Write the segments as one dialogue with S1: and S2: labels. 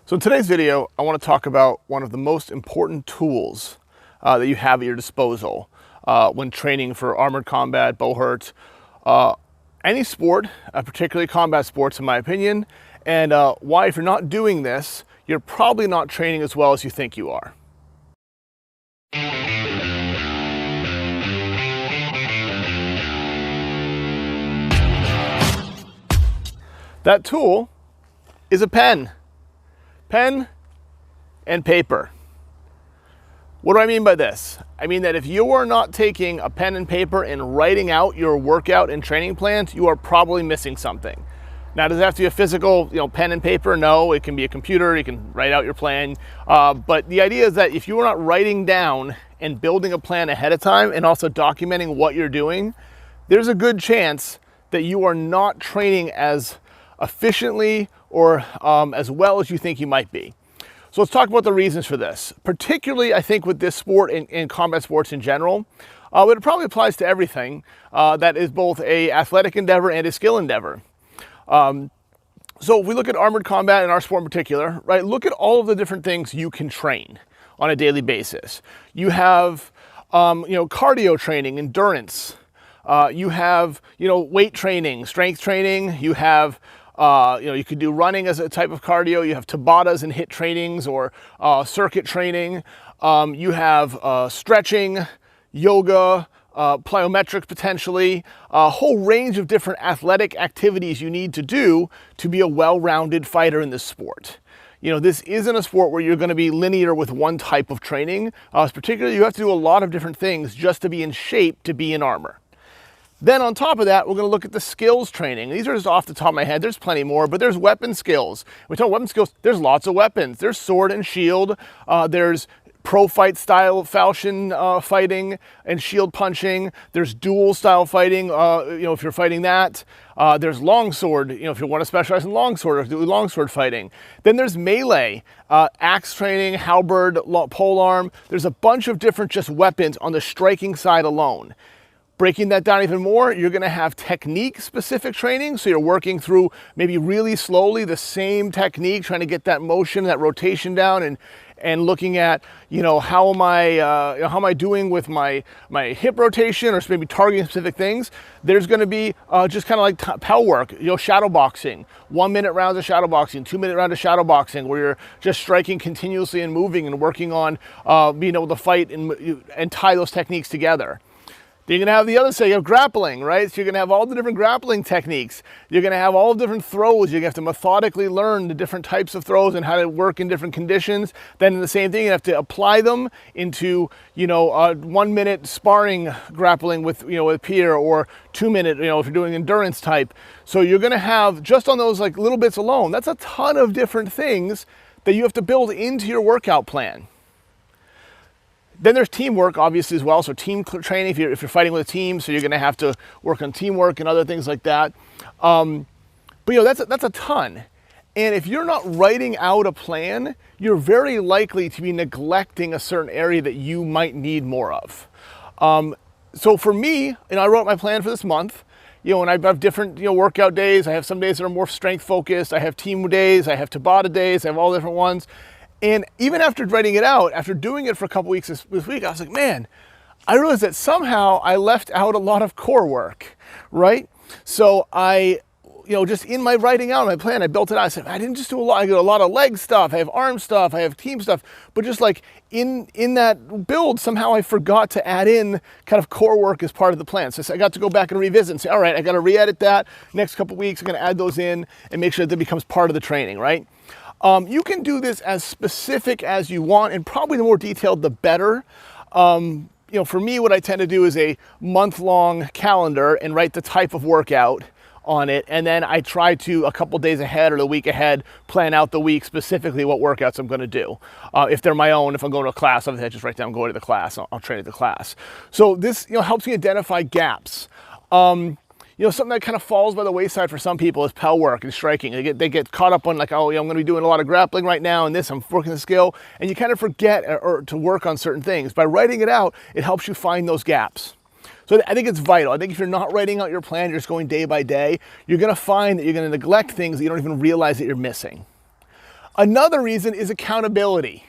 S1: So in today's video, I want to talk about one of the most important tools that you have at your disposal when training for armored combat, bowhurt, any sport, particularly combat sports in my opinion, and why if you're not doing this, you're probably not training as well as you think you are. That tool is a pen. Pen and paper. What do I mean by this? I mean that if you are not taking a pen and paper and writing out your workout and training plans, you are probably missing something. Now, does it have to be a physical, pen and paper? No, it can be a computer. You can write out your plan. But the idea is that if you are not writing down and building a plan ahead of time and also documenting what you're doing, there's a good chance that you are not training as efficiently or as well as you think you might be. So let's talk about the reasons for this, particularly I think with this sport and combat sports in general. But it probably applies to everything that is both a athletic endeavor and a skill endeavor. So if we look at armored combat in our sport in particular, right, look at all of the different things you can train on a daily basis. You have cardio training, endurance. You have weight training, strength training. You have you could do running as a type of cardio. You have Tabatas and HIIT trainings or circuit training. You have stretching, yoga, plyometrics potentially, a whole range of different athletic activities you need to do to be a well-rounded fighter in this sport. This isn't a sport where you're going to be linear with one type of training. Particularly, you have to do a lot of different things just to be in shape to be in armor. Then on top of that, we're going to look at the skills training. These are just off the top of my head. There's plenty more, but there's weapon skills. When we talk weapon skills, there's lots of weapons. There's sword and shield. There's pro fight style falchion fighting and shield punching. There's dual style fighting, if you're fighting that. There's longsword, if you want to specialize in longsword or do longsword fighting. Then there's melee, axe training, halberd, polearm. There's a bunch of different just weapons on the striking side alone. Breaking that down even more, you're going to have technique-specific training. So you're working through maybe really slowly the same technique, trying to get that motion, that rotation down, and looking at how am I doing with my hip rotation, or maybe targeting specific things. There's going to be just kind of like pow work, shadow boxing, 1 minute rounds of shadow boxing, 2 minute round of shadow boxing, where you're just striking continuously and moving and working on being able to fight and tie those techniques together. You're going to have the other side, you have grappling, right? So you're going to have all the different grappling techniques. You're going to have all the different throws. You're going to have to methodically learn the different types of throws and how to work in different conditions. Then in the same thing, you have to apply them into, 1 minute sparring grappling with, with peer, or 2 minute, if you're doing endurance type. So you're going to have, just on those like little bits alone, that's a ton of different things that you have to build into your workout plan. Then there's teamwork, obviously, as well. So team training, if you're fighting with a team, so you're going to have to work on teamwork and other things like that. But that's a ton. And if you're not writing out a plan, you're very likely to be neglecting a certain area that you might need more of. So for me, I wrote my plan for this month. And I have different, workout days. I have some days that are more strength focused. I have team days. I have Tabata days. I have all different ones. And even after writing it out, after doing it for a couple weeks this week, I was like, man, I realized that somehow I left out a lot of core work, right? So I, just in my writing out my plan, I built it out. I said, I didn't just do a lot. I did a lot of leg stuff. I have arm stuff. I have team stuff. But just like in that build, somehow I forgot to add in kind of core work as part of the plan. So I got to go back and revisit and say, all right, I got to re-edit that. Next couple weeks, I'm going to add those in and make sure that becomes part of the training, right? You can do this as specific as you want, and probably the more detailed, the better. For me, what I tend to do is a month-long calendar and write the type of workout on it. And then I try to, a couple days ahead or the week ahead, plan out the week specifically what workouts I'm going to do. If they're my own, if I'm going to a class, obviously I just write down, I'm going to the class, I'll train at the class. So this, helps me identify gaps. Something that kind of falls by the wayside for some people is pow work and striking. They get caught up on like, I'm going to be doing a lot of grappling right now and this, I'm working the skill, and you kind of forget or to work on certain things. By writing it out, it helps you find those gaps. So I think it's vital. I think if you're not writing out your plan, you're just going day by day, you're going to find that you're going to neglect things that you don't even realize that you're missing. Another reason is accountability.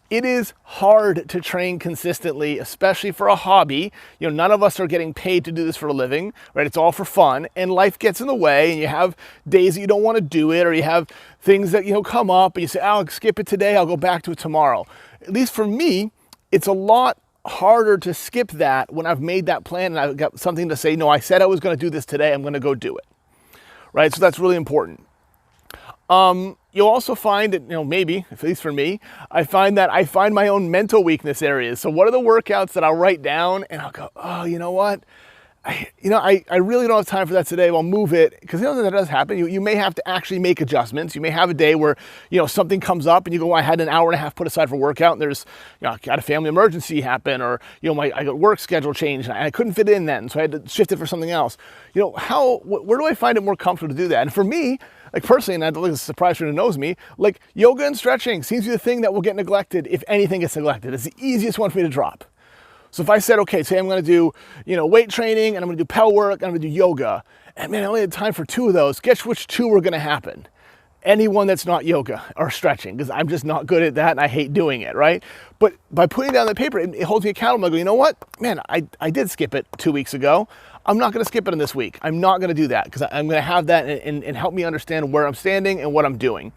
S1: It is hard to train consistently, especially for a hobby. You know, none of us are getting paid to do this for a living, right? It's all for fun, and life gets in the way, and you have days that you don't want to do it, or you have things that, you know, come up, and you say, I'll skip it today, I'll go back to it tomorrow. At least for me, it's a lot harder to skip that when I've made that plan and I've got something to say, no, I said I was going to do this today, I'm going to go do it, right? So that's really important. You'll also find that, you know, maybe, at least for me, I find my own mental weakness areas. So what are the workouts that I'll write down and I'll go, oh, you know what? I really don't have time for that today. I'll move it, because you know that does happen. You may have to actually make adjustments. You may have a day where, you know, something comes up and you go, I had an hour and a half put aside for workout, and there's, you know, I got a family emergency happen, or, you know, I got work schedule changed and I couldn't fit in then, so I had to shift it for something else. You know, where do I find it more comfortable to do that? And for me, like personally, and I don't think it's a surprise for anyone who knows me, like yoga and stretching seems to be the thing that will get neglected if anything gets neglected. It's the easiest one for me to drop. So if I said, okay, today I'm going to do, you know, weight training, and I'm going to do power work, and I'm going to do yoga, and man, I only had time for 2 of those, guess which 2 were going to happen? Anyone that's not yoga or stretching, because I'm just not good at that and I hate doing it, right? But by putting it down the paper, it holds me accountable. I go, you know what? Man, I did skip it 2 weeks ago. I'm not going to skip it in this week. I'm not going to do that, because I'm going to have that and help me understand where I'm standing and what I'm doing.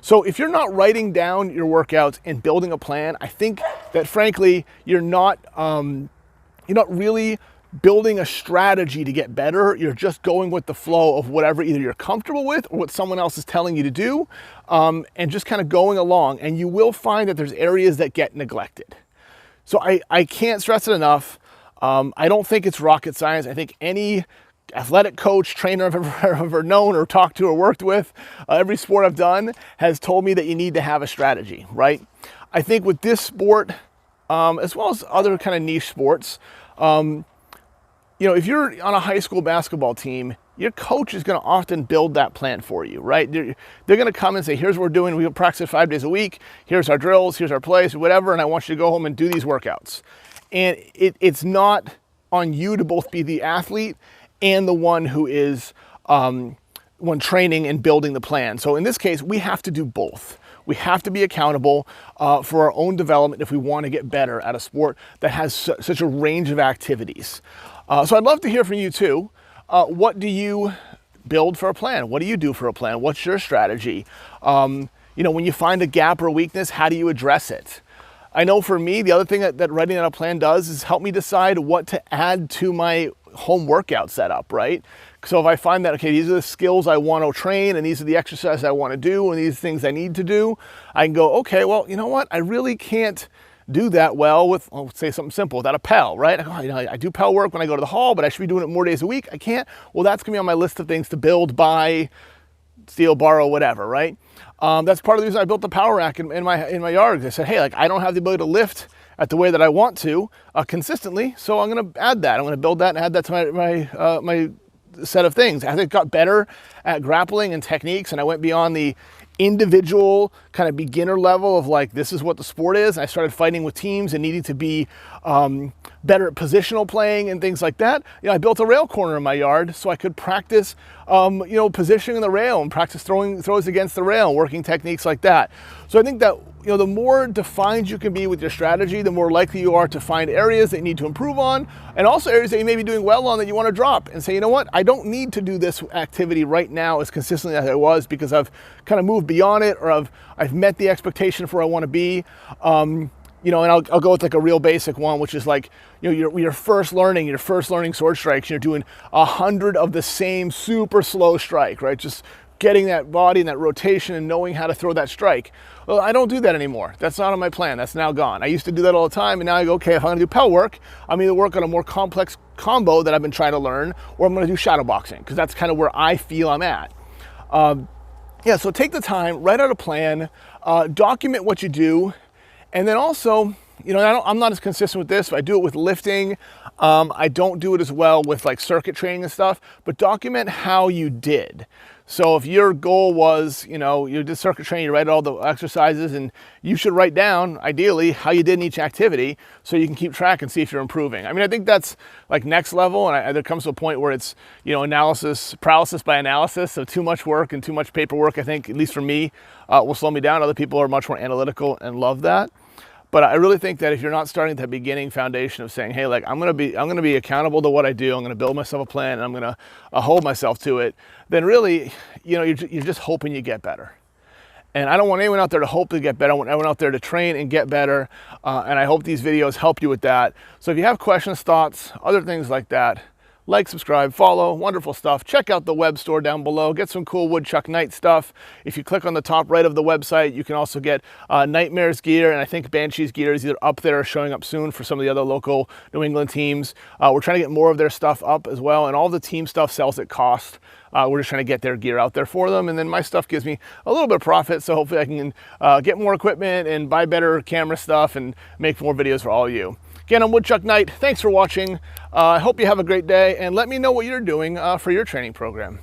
S1: So if you're not writing down your workouts and building a plan, I think that frankly, you're not really building a strategy to get better. You're just going with the flow of whatever either you're comfortable with or what someone else is telling you to do, and just kind of going along. And you will find that there's areas that get neglected. So I can't stress it enough. I don't think it's rocket science. I think any athletic coach, trainer I've ever known or talked to or worked with, every sport I've done has told me that you need to have a strategy, right? I think with this sport, as well as other kind of niche sports, you know, if you're on a high school basketball team, your coach is going to often build that plan for you, right? They're going to come and say, here's what we're doing. We practice 5 days a week. Here's our drills. Here's our plays, whatever. And I want you to go home and do these workouts. And it's not on you to both be the athlete and the one who is one training and building the plan. So in this case, we have to do both. We have to be accountable for our own development if we want to get better at a sport that has such a range of activities. So I'd love to hear from you too. What do you build for a plan? What do you do for a plan? What's your strategy? You know, when you find a gap or a weakness, how do you address it? I know for me, the other thing that writing out a plan does is help me decide what to add to my home workout setup, right? So if I find that, okay, these are the skills I want to train, and these are the exercises I want to do, and these things I need to do, I can go, okay, well, you know what? I really can't do that well with, I'll say something simple, without a PEL, right? I go, you know, I do PEL work when I go to the hall, but I should be doing it more days a week. I can't. Well, that's going to be on my list of things to build, buy, steal, borrow, whatever, right? That's part of the reason I built the power rack in my yard. I said, hey, like I don't have the ability to lift at the way that I want to consistently, so I'm going to add that. I'm going to build that and add that to my set of things. As I got better at grappling and techniques, and I went beyond the individual kind of beginner level of like, this is what the sport is. And I started fighting with teams and needing to be better at positional playing and things like that. You know, I built a rail corner in my yard so I could practice, you know, positioning the rail and practice throwing throws against the rail, working techniques like that. So I think that, you know, the more defined you can be with your strategy, the more likely you are to find areas that you need to improve on, and also areas that you may be doing well on that you want to drop and say, you know what, I don't need to do this activity right now as consistently as I was because I've kind of moved beyond it, or I've met the expectation for where I want to be. You know, and I'll go with like a real basic one, which is like, you know, you're first learning sword strikes, you're doing 100 of the same super slow strike, right? Just getting that body and that rotation and knowing how to throw that strike. Well, I don't do that anymore. That's not on my plan. That's now gone. I used to do that all the time, and now I go, okay, if I'm going to do PEL work, I'm either work on a more complex combo that I've been trying to learn, or I'm going to do shadow boxing, because that's kind of where I feel I'm at. Yeah, so take the time, write out a plan, document what you do, and then also, you know, I'm not as consistent with this, but I do it with lifting. I don't do it as well with like circuit training and stuff, but document how you did. So if your goal was, you know, you did circuit training, you write all the exercises, and you should write down, ideally, how you did in each activity so you can keep track and see if you're improving. I mean, I think that's like next level, and there comes to a point where it's, you know, paralysis by analysis. So too much work and too much paperwork, I think, at least for me, will slow me down. Other people are much more analytical and love that. But I really think that if you're not starting at that beginning foundation of saying, hey, like I'm gonna be accountable to what I do, I'm gonna build myself a plan, and I'm gonna hold myself to it, then really, you know, you're just hoping you get better. And I don't want anyone out there to hope to get better. I want everyone out there to train and get better. And I hope these videos help you with that. So if you have questions, thoughts, other things like that, like, subscribe, follow, wonderful stuff. Check out the web store down below. Get some cool Woodchuck Night stuff. If you click on the top right of the website, you can also get Nightmares gear, and I think Banshees gear is either up there or showing up soon for some of the other local New England teams. We're trying to get more of their stuff up as well, and all the team stuff sells at cost. We're just trying to get their gear out there for them, and then my stuff gives me a little bit of profit, so hopefully I can get more equipment and buy better camera stuff and make more videos for all of you. Again, I'm Woodchuck Knight. Thanks for watching. I hope you have a great day, and let me know what you're doing for your training program.